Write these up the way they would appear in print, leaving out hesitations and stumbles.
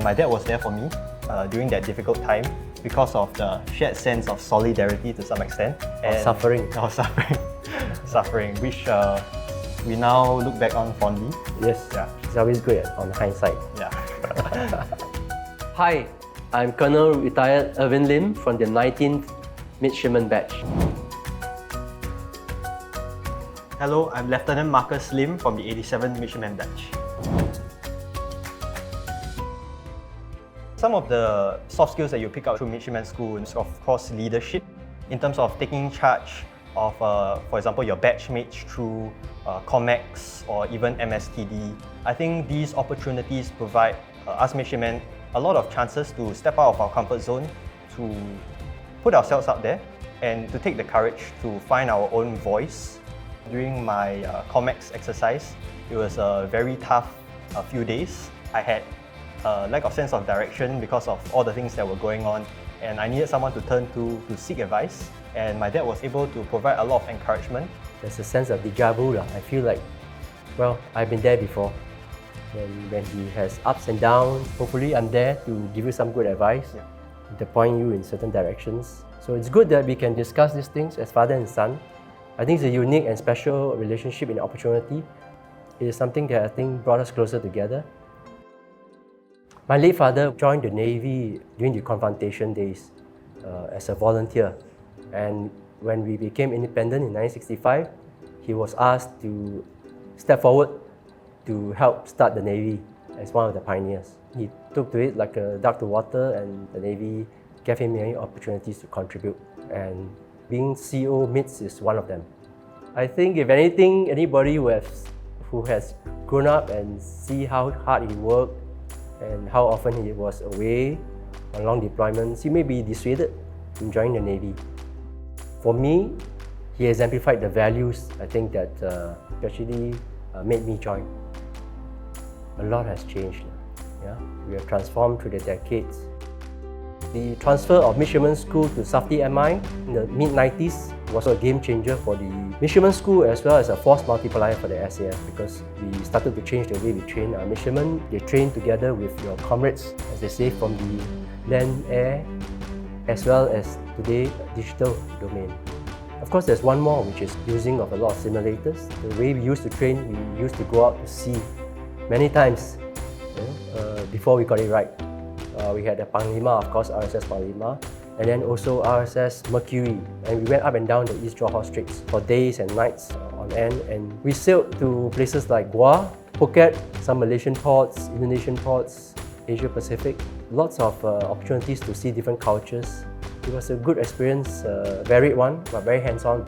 my dad was there for me during that difficult time because of the shared sense of solidarity to some extent. And suffering. Suffering, which we now look back on fondly. Yes, yeah. It's always good on hindsight. Yeah. Hi, I'm Colonel Retired Irvin Lim from the 19th Midshipman batch. Hello, I'm Lieutenant Marcus Lim from the 87th Midshipman batch. Some of the soft skills that you pick up through Midshipman School is, of course, leadership, in terms of taking charge of, for example, your batch mates through COMEX or even MSTD. I think these opportunities provide us midshipmen a lot of chances to step out of our comfort zone, to put ourselves out there, and to take the courage to find our own voice. During my COMEX exercise, it was a very tough few days. I had a lack of sense of direction because of all the things that were going on, and I needed someone to turn to seek advice, and my dad was able to provide a lot of encouragement. There's a sense of deja vu. I feel like, well, I've been there before. When he has ups and downs, hopefully I'm there to give you some good advice, to point you in certain directions. So it's good that we can discuss these things as father and son. I think it's a unique and special relationship and opportunity. It is something that I think brought us closer together. My late father joined the Navy during the confrontation days as a volunteer. And when we became independent in 1965, he was asked to step forward to help start the Navy as one of the pioneers. He took to it like a duck to water, and the Navy gave him many opportunities to contribute. And being CO MIDS is one of them. I think if anything, anybody who has grown up and see how hard he worked and how often he was away on long deployments, he may be dissuaded from joining the Navy. For me, he exemplified the values, I think, that actually made me join. A lot has changed. Yeah? We have transformed through the decades. The transfer of Midshipman School to SAFTI MI in the mid-90s was a game changer for the Midshipman School as well as a force multiplier for the SAF, because we started to change the way we train our midshipmen. They train together with your comrades, as they say, from the land, air, as well as today, digital domain. Of course, there's one more, which is using of a lot of simulators. The way we used to train, we used to go out to sea many times before we got it right. We had the Panglima, of course, RSS Panglima, and then also RSS Mercury. And we went up and down the East Johor Straits for days and nights on end. And we sailed to places like Goa, Phuket, some Malaysian ports, Indonesian ports, Asia Pacific. Lots of opportunities to see different cultures. It was a good experience, varied one, but very hands-on.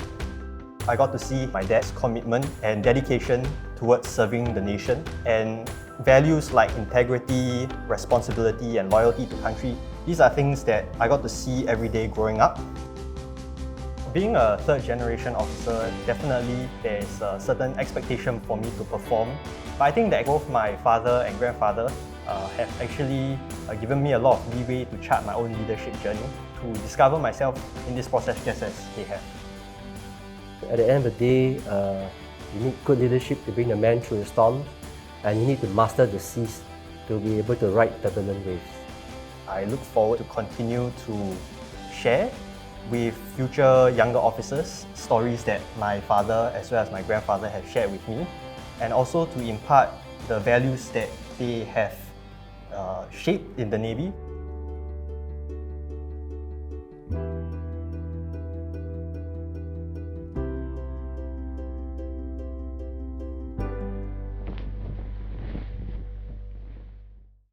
I got to see my dad's commitment and dedication towards serving the nation, and values like integrity, responsibility, and loyalty to country. These are things that I got to see every day growing up. Being a third-generation officer, definitely there's a certain expectation for me to perform. But I think that both my father and grandfather have actually given me a lot of leeway to chart my own leadership journey, to discover myself in this process just as they have. At the end of the day, you need good leadership to bring the man through the storms, and you need to master the seas to be able to ride turbulent waves. I look forward to continue to share with future younger officers stories that my father as well as my grandfather have shared with me, and also to impart the values that they have shaped in the Navy.